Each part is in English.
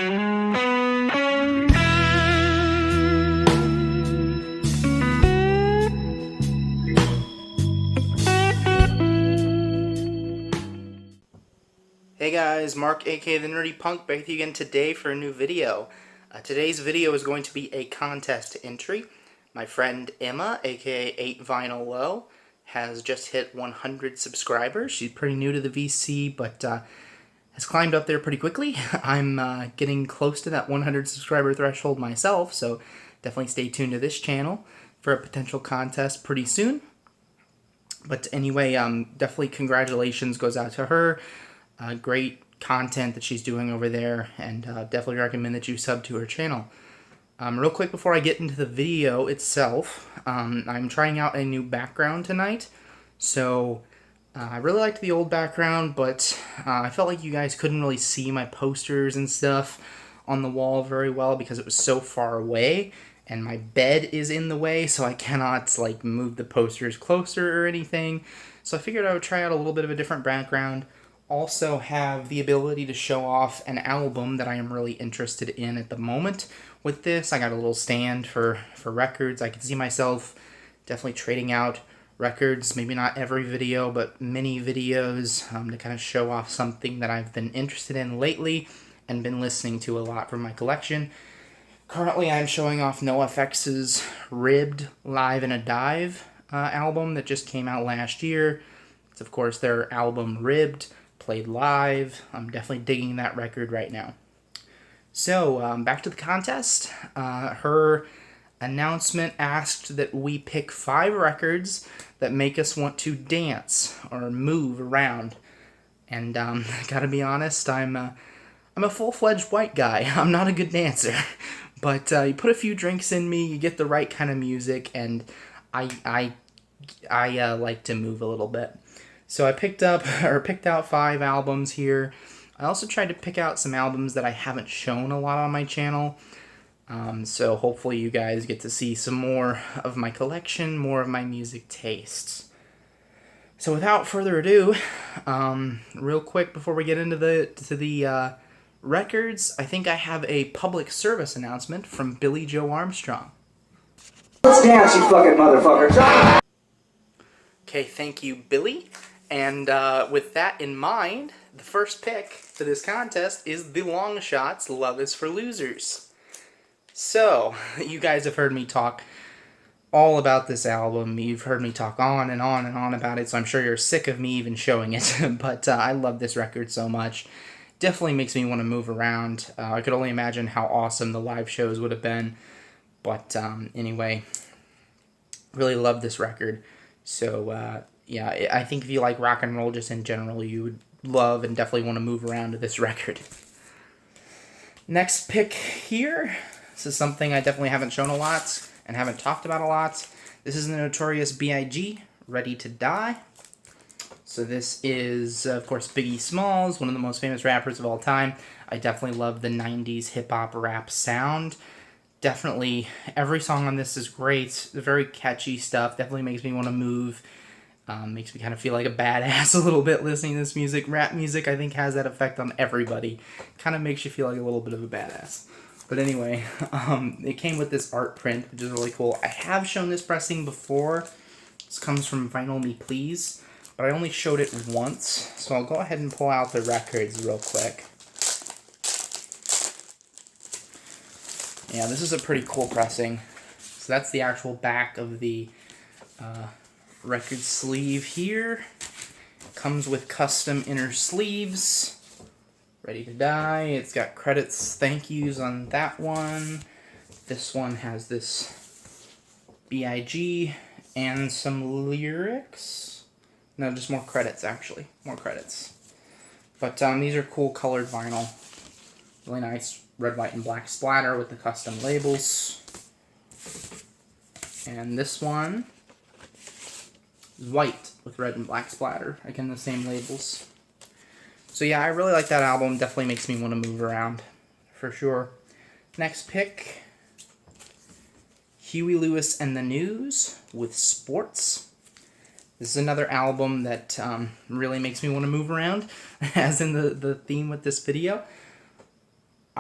Hey guys, Mark aka The Nerdy Punk back with you again today for a new video. Today's video is going to be a contest entry. My friend Emma, aka 8 Vinyl Low, has just hit 100 subscribers. She's pretty new to the VC, but has climbed up there pretty quickly. I'm getting close to that 100 subscriber threshold myself, so definitely stay tuned to this channel for a potential contest pretty soon. But anyway, definitely congratulations goes out to her. Great content that she's doing over there, and definitely recommend that you sub to her channel. Real quick before I get into the video itself, I'm trying out a new background tonight. So I really liked the old background, but I felt like you guys couldn't really see my posters and stuff on the wall very well because it was so far away, and my bed is in the way, so I cannot like move the posters closer or anything. So I figured I would try out a little bit of a different background. Also have the ability to show off an album that I am really interested in at the moment. With this, I got a little stand for records. I can see myself definitely trading out records, maybe not every video, but many videos to kind of show off something that I've been interested in lately and been listening to a lot from my collection. Currently, I'm showing off NoFX's Ribbed Live in a Dive album that just came out last year. It's, of course, their album Ribbed, played live. I'm definitely digging that record right now. So, back to the contest. Her announcement asked that we pick 5 records that make us want to dance or move around. And gotta be honest, I'm a full-fledged white guy. I'm not a good dancer. But you put a few drinks in me, you get the right kind of music, and I like to move a little bit. So I picked out 5 albums here. I also tried to pick out some albums that I haven't shown a lot on my channel. So hopefully you guys get to see some more of my collection, more of my music tastes. So without further ado, real quick before we get into the records, I think I have a public service announcement from Billie Joe Armstrong. Let's dance, you fucking motherfucker. Okay, thank you, Billie. And with that in mind, the first pick for this contest is The Long Shots' Love is for Losers. So, you guys have heard me talk all about this album. You've heard me talk on and on and on about it, so I'm sure you're sick of me even showing it. But I love this record so much. Definitely makes me want to move around. I could only imagine how awesome the live shows would have been. But anyway, really love this record. So, yeah, I think if you like rock and roll just in general, you would love and definitely want to move around to this record. Next pick here. This is something I definitely haven't shown a lot and haven't talked about a lot. This is the Notorious B.I.G., Ready to Die. So this is, of course, Biggie Smalls, one of the most famous rappers of all time. I definitely love the 90s hip-hop rap sound. Definitely, every song on this is great. Very catchy stuff. Definitely makes me want to move. Makes me kind of feel like a badass a little bit listening to this music. Rap music, I think, has that effect on everybody. Kind of makes you feel like a little bit of a badass. But anyway, it came with this art print, which is really cool. I have shown this pressing before. This comes from Vinyl Me Please, but I only showed it once. So I'll go ahead and pull out the records real quick. Yeah, this is a pretty cool pressing. So that's the actual back of the record sleeve here. Comes with custom inner sleeves. Ready to Die. It's got credits, thank yous on that one. This one has this B.I.G. and some lyrics. No, just more credits, actually. More credits. But these are cool colored vinyl. Really nice red, white, and black splatter with the custom labels. And this one is white with red and black splatter. Again, the same labels. So yeah, I really like that album. Definitely makes me want to move around, for sure. Next pick, Huey Lewis and the News with Sports. This is another album that really makes me want to move around, as in the theme with this video.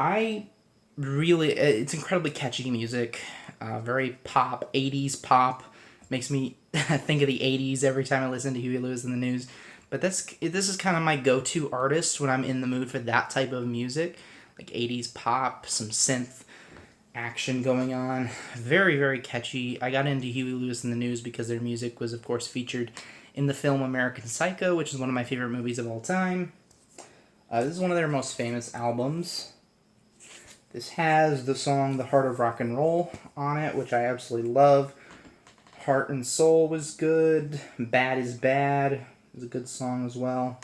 It's incredibly catchy music, very pop, 80s pop. Makes me think of the 80s every time I listen to Huey Lewis in the News. But this is kind of my go-to artist when I'm in the mood for that type of music, like 80s pop, some synth action going on. Very, very catchy. I got into Huey Lewis in the News because their music was, of course, featured in the film American Psycho, which is one of my favorite movies of all time. This is one of their most famous albums. This has the song The Heart of Rock and Roll on it, which I absolutely love. Heart and Soul was good. Bad is Bad is a good song as well.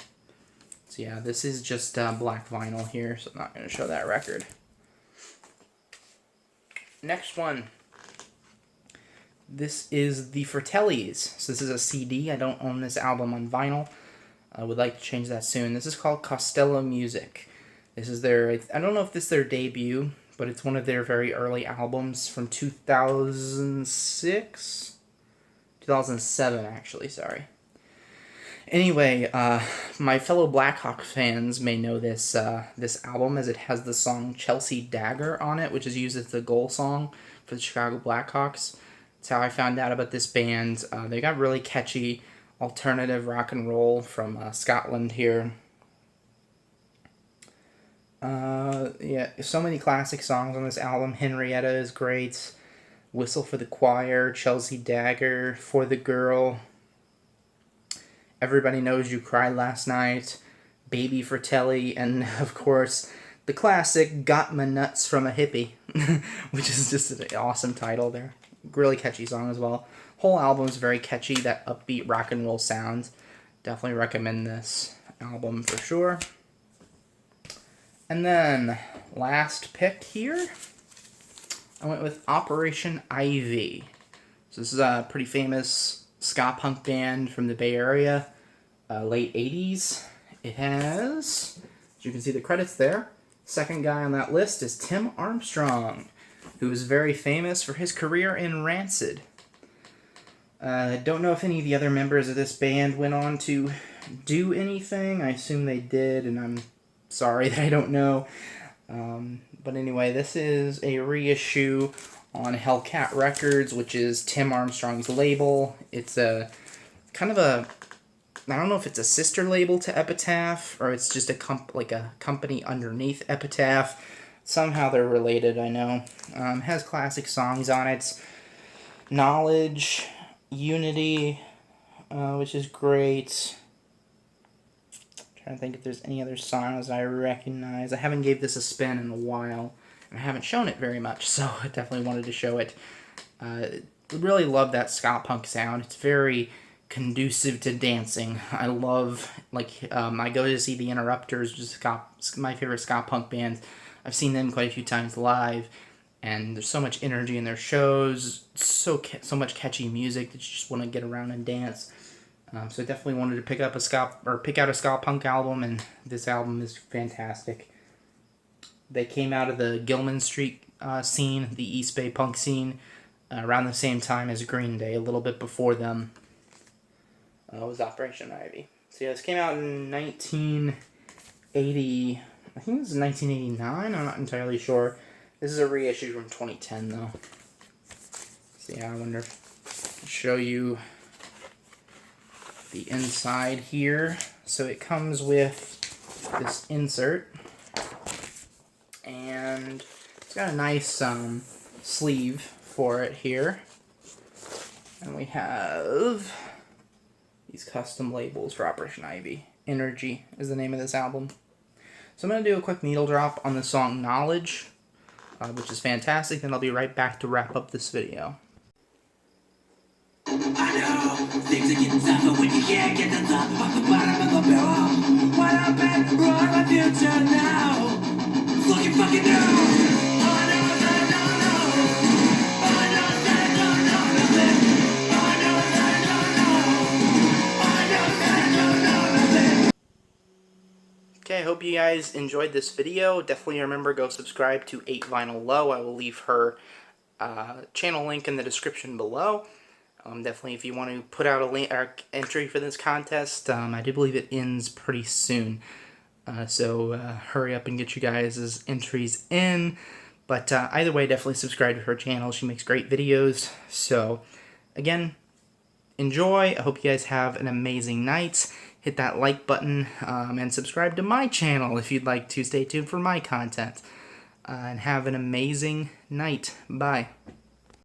So yeah, this is just black vinyl here, so I'm not going to show that record. Next one. This is the Fratellis. So this is a CD. I don't own this album on vinyl. I would like to change that soon. This is called Costello Music. This is their, I don't know if this is their debut, but it's one of their very early albums from 2006? 2007, actually, sorry. Anyway, my fellow Blackhawk fans may know this this album as it has the song Chelsea Dagger on it, which is used as the goal song for the Chicago Blackhawks. That's how I found out about this band. They got really catchy alternative rock and roll from Scotland here. Yeah, so many classic songs on this album. Henrietta is great. Whistle for the Choir, Chelsea Dagger, For the Girl, Everybody Knows You Cried Last Night, Baby Fratelli, and of course the classic Got My Nuts from a Hippie, which is just an awesome title there. Really catchy song as well. Whole album is very catchy, that upbeat rock and roll sound. Definitely recommend this album for sure. And then, last pick here, I went with Operation Ivy. So this is a pretty famous ska punk band from the Bay Area, late 80s. It has, as you can see the credits there, second guy on that list is Tim Armstrong, who is very famous for his career in Rancid. I don't know if any of the other members of this band went on to do anything. I assume they did, and I'm sorry that I don't know. But anyway, this is a reissue on Hellcat Records, which is Tim Armstrong's label. It's a kind of a, I don't know if it's a sister label to Epitaph, or it's just a company underneath Epitaph. Somehow they're related, I know. Has classic songs on it. Knowledge, Unity, which is great. Trying to think if there's any other songs I recognize. I haven't gave this a spin in a while, and I haven't shown it very much, so I definitely wanted to show it. Really love that ska punk sound. It's very conducive to dancing. I love, I go to see the Interrupters, which is my favorite ska punk band. I've seen them quite a few times live, and there's so much energy in their shows, so much catchy music that you just want to get around and dance. So I definitely wanted to pick out a ska punk album, and this album is fantastic. They came out of the Gilman Street scene, the East Bay punk scene, around the same time as Green Day, a little bit before them. Was Operation Ivy. So yeah, this came out in 1980. I think this is 1989. I'm not entirely sure. This is a reissue from 2010, though. So yeah, I wonder if I'll show you the inside here. So it comes with this insert, and it's got a nice sleeve for it here, and we have these custom labels for Operation Ivy. Energy is the name of this album. So I'm going to do a quick needle drop on the song Knowledge, which is fantastic, then I'll be right back to wrap up this video. I know things are getting tougher when you can't get the top off the bottom of the barrel. What I've been wrong, my future now. It's looking fucking new. All I know is that I don't know. All I know is that I don't know nothing. All I know is that I don't know. All I know is that I don't know nothing. Okay, I hope you guys enjoyed this video. Definitely remember, go subscribe to 8 Vinyl Low. I will leave her channel link in the description below. Definitely, if you want to put out a link or entry for this contest, I do believe it ends pretty soon. So hurry up and get you guys' entries in. But either way, definitely subscribe to her channel. She makes great videos. So again, enjoy. I hope you guys have an amazing night. Hit that like button and subscribe to my channel if you'd like to. Stay tuned for my content. And have an amazing night. Bye.